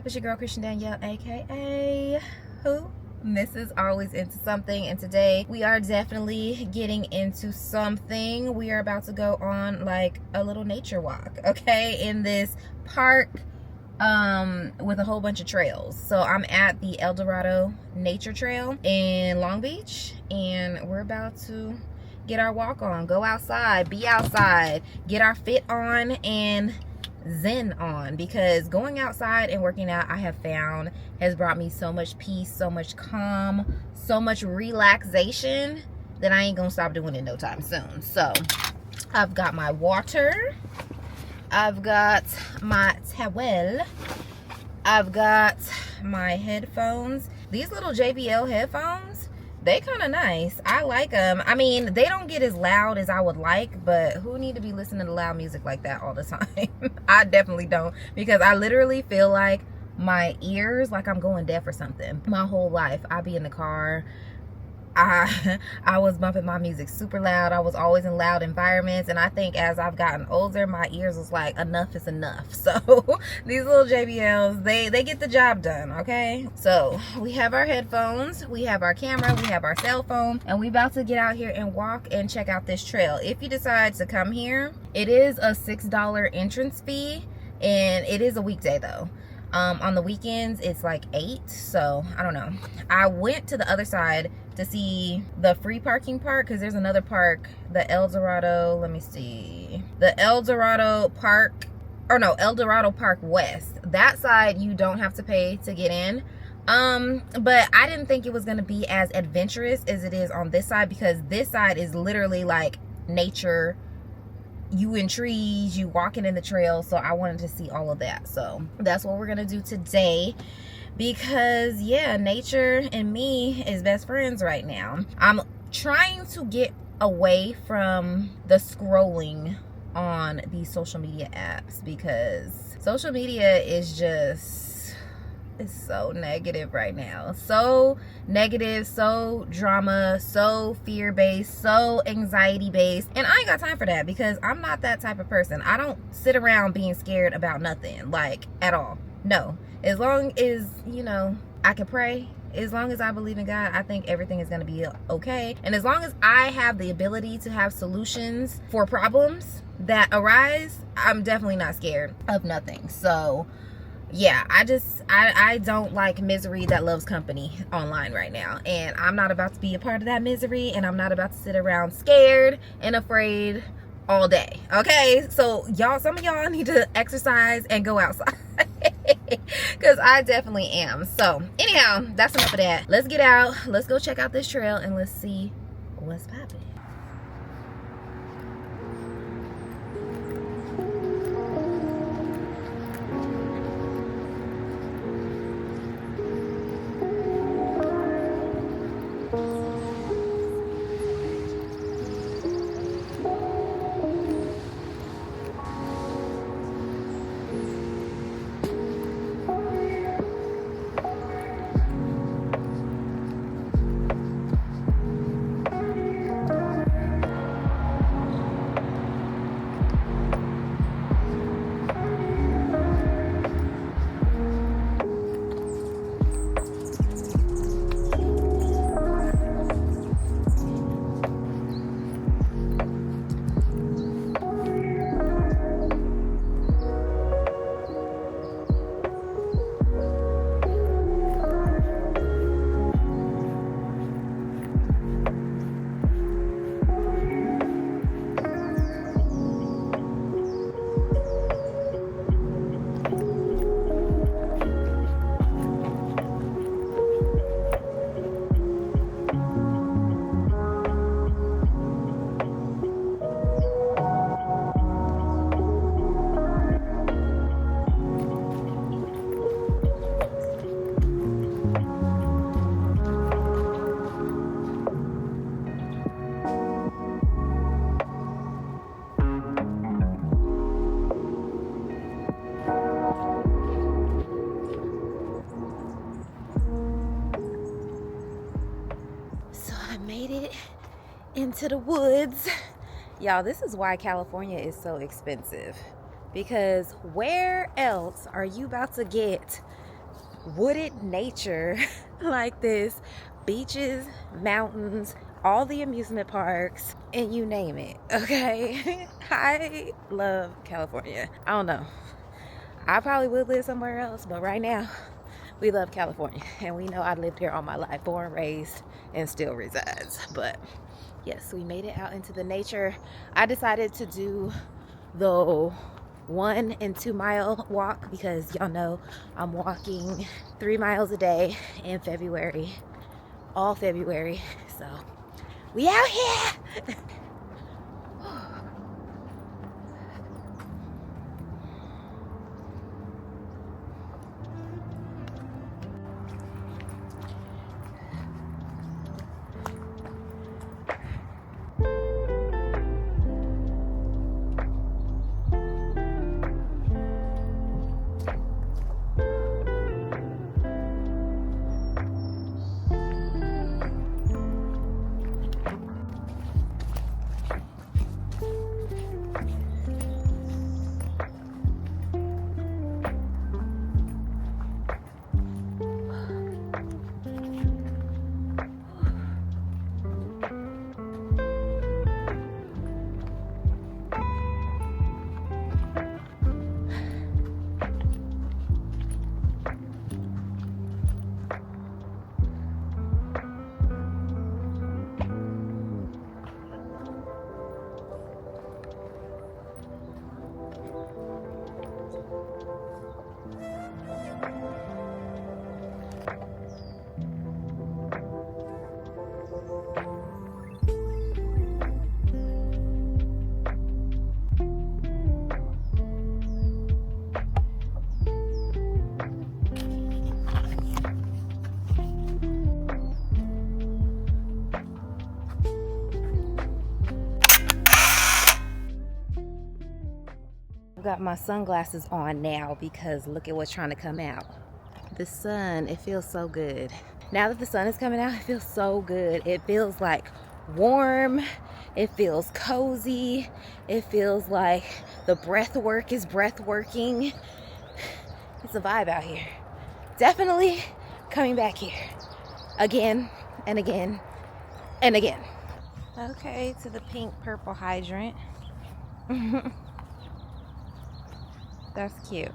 up? It's your girl Christian Danielle, aka who? Mrs. Always Into Something, and today we are definitely getting into something. We are about to go on like a little nature walk, okay, in this park with a whole bunch of trails. So I'm at the Dorado Nature Trail in Long Beach, and we're about to get our walk on, go outside, be outside, get our fit on and zen on, because going outside and working out, I have found, has brought me so much peace, so much calm, so much relaxation that I ain't gonna stop doing it no time soon. So I've got my water, I've got my towel, I've got my headphones. These little JBL headphones, they kind of nice. I like them. I mean, they don't get as loud as I would like, but who need to be listening to loud music like that all the time? I definitely don't, because I literally feel like my ears, like I'm going deaf or something. My whole life, I be in the car, I was bumping my music super loud. I was always in loud environments, and I think as I've gotten older, my ears was like, enough is enough. So these little JBLs, they get the job done, okay? So we have our headphones, we have our camera, we have our cell phone, and we about to get out here and walk and check out this trail. If you decide to come here, it is a $6 entrance fee, and it is a weekday though. On the weekends it's like $8, so I don't know. I went to the other side to see the free parking part, because there's another park, the El Dorado, let me see, the El Dorado Park, or no, El Dorado Park West. That side you don't have to pay to get in, but I didn't think it was going to be as adventurous as it is on this side, because this side is literally like nature, you in trees, you walking in the trail. So I wanted to see all of that, so that's what we're gonna do today, because yeah, nature and me is best friends right now. I'm trying to get away from the scrolling on these social media apps, because social media is just, it's so negative right now, so negative, so drama, so fear-based, so anxiety-based, and I ain't got time for that, because I'm not that type of person. I don't sit around being scared about nothing, like, at all. No, as long as, you know, I can pray, as long as I believe in God, I think everything is going to be okay. And as long as I have the ability to have solutions for problems that arise, I'm definitely not scared of nothing. So yeah, I don't like misery that loves company online right now, and I'm not about to be a part of that misery, and I'm not about to sit around scared and afraid all day, okay? So y'all, some of y'all need to exercise and go outside, because I definitely am. So anyhow, that's enough of that. Let's get out, let's go check out this trail, and let's see what's popping. Into the woods. Y'all, this is why California is so expensive, because where else are you about to get wooded nature like this, beaches, mountains, all the amusement parks, and you name it, okay? I love California. I don't know, I probably would live somewhere else, but right now we love California, and we know I lived here all my life, born, raised, and still resides. But yes, we made it out into the nature. I decided to do the 1 and 2 mile walk because y'all know I'm walking 3 miles a day in February, all February. So we out here. I've got my sunglasses on now because look at what's trying to come out. The sun, it feels so good. Now that the sun is coming out, it feels so good. It feels like warm. It feels cozy. It feels like the breath work is breath working. It's a vibe out here. Definitely coming back here again and again and again. Okay, to the pink purple hydrant. That's cute.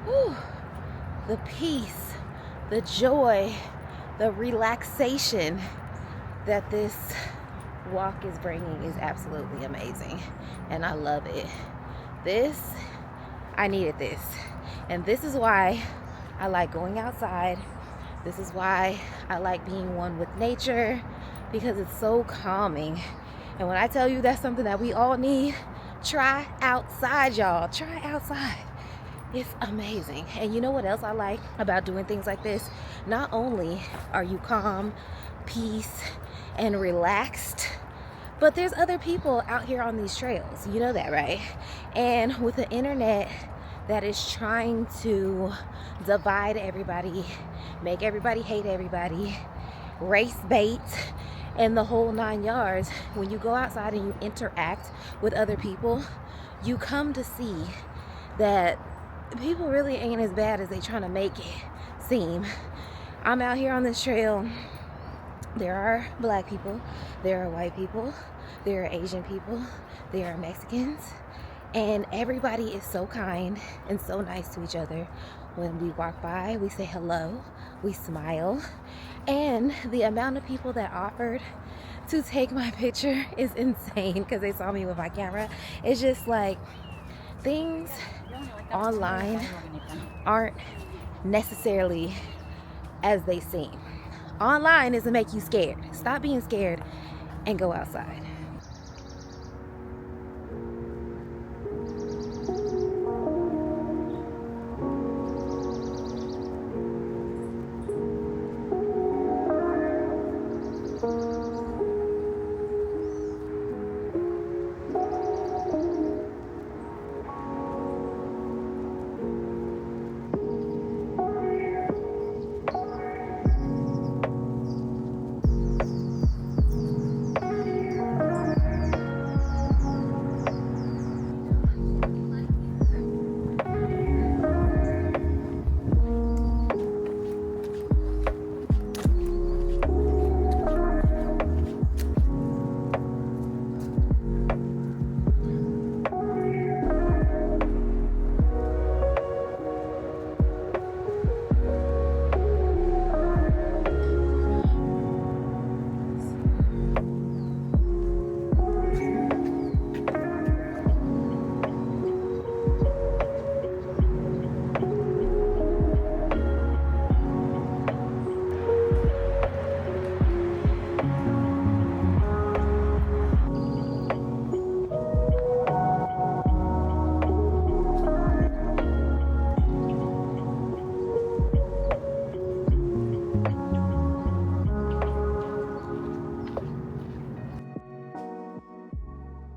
Whew. The peace, the joy, the relaxation that this walk is bringing is absolutely amazing, and I love it. I needed this, and this is why I like going outside. This is why I like being one with nature, because it's so calming. And when I tell you that's something that we all need, try outside, y'all. Try outside. It's amazing. And you know what else I like about doing things like this? Not only are you calm, peace, and relaxed, but there's other people out here on these trails. You know that, right? And with the internet that is trying to divide everybody, make everybody hate everybody, race bait, and the whole 9 yards, when you go outside and you interact with other people, you come to see that people really ain't as bad as they trying to make it seem. I'm out here on this trail. There are black people, there are white people, there are Asian people, there are Mexicans, and everybody is so kind and so nice to each other. When we walk by, we say hello, we smile, and the amount of people that offered to take my picture is insane because they saw me with my camera. It's just like, things online aren't necessarily as they seem. Online is to make you scared. Stop being scared and go outside.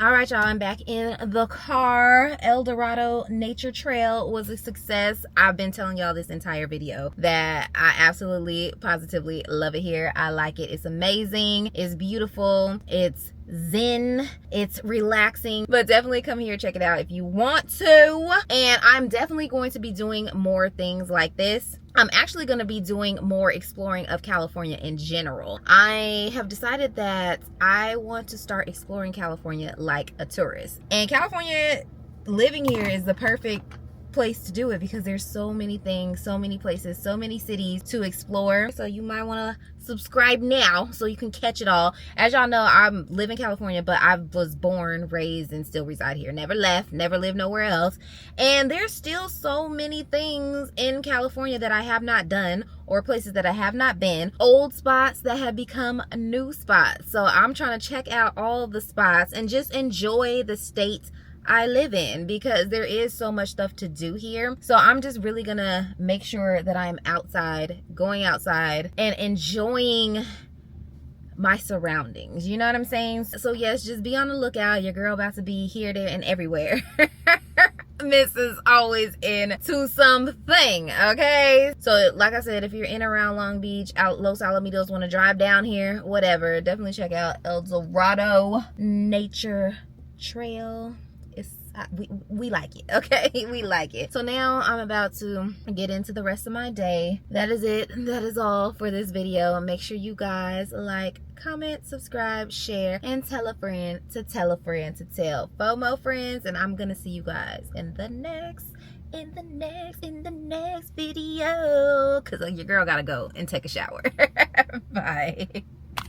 All right, y'all, I'm back in the car. El Dorado Nature Trail was a success. I've been telling y'all this entire video that I absolutely, positively love it here. I like it. It's amazing. It's beautiful. It's zen. It's relaxing. But definitely come here, check it out if you want to. And I'm definitely going to be doing more things like this. I'm actually going to be doing more exploring of California in general. I have decided that I want to start exploring California like a tourist. And California, living here is the perfect place to do it because there's so many things, so many places, so many cities to explore. So you might want to subscribe now so you can catch it all. As y'all know, I live in California, but I was born, raised, and still reside here. Never left, never lived nowhere else. And there's still so many things in California that I have not done, or places that I have not been, old spots that have become new spots. So I'm trying to check out all of the spots and just enjoy the state I live in, because there is so much stuff to do here. So I'm just really gonna make sure that I'm outside, going outside and enjoying my surroundings, you know what I'm saying? So yes, just be on the lookout. Your girl about to be here, there, and everywhere. This is always into something, okay? So like I said, if you're in around Long Beach, out Los Alamitos, want to drive down here, whatever, definitely check out El Dorado Nature Trail. We like it, okay? We like it. So now I'm about to get into the rest of my day. That is it. That is all for this video. Make sure you guys like, comment, subscribe, share, and tell a friend to tell a friend to tell FOMO friends. And I'm gonna see you guys in the next video, because your girl gotta go and take a shower. Bye.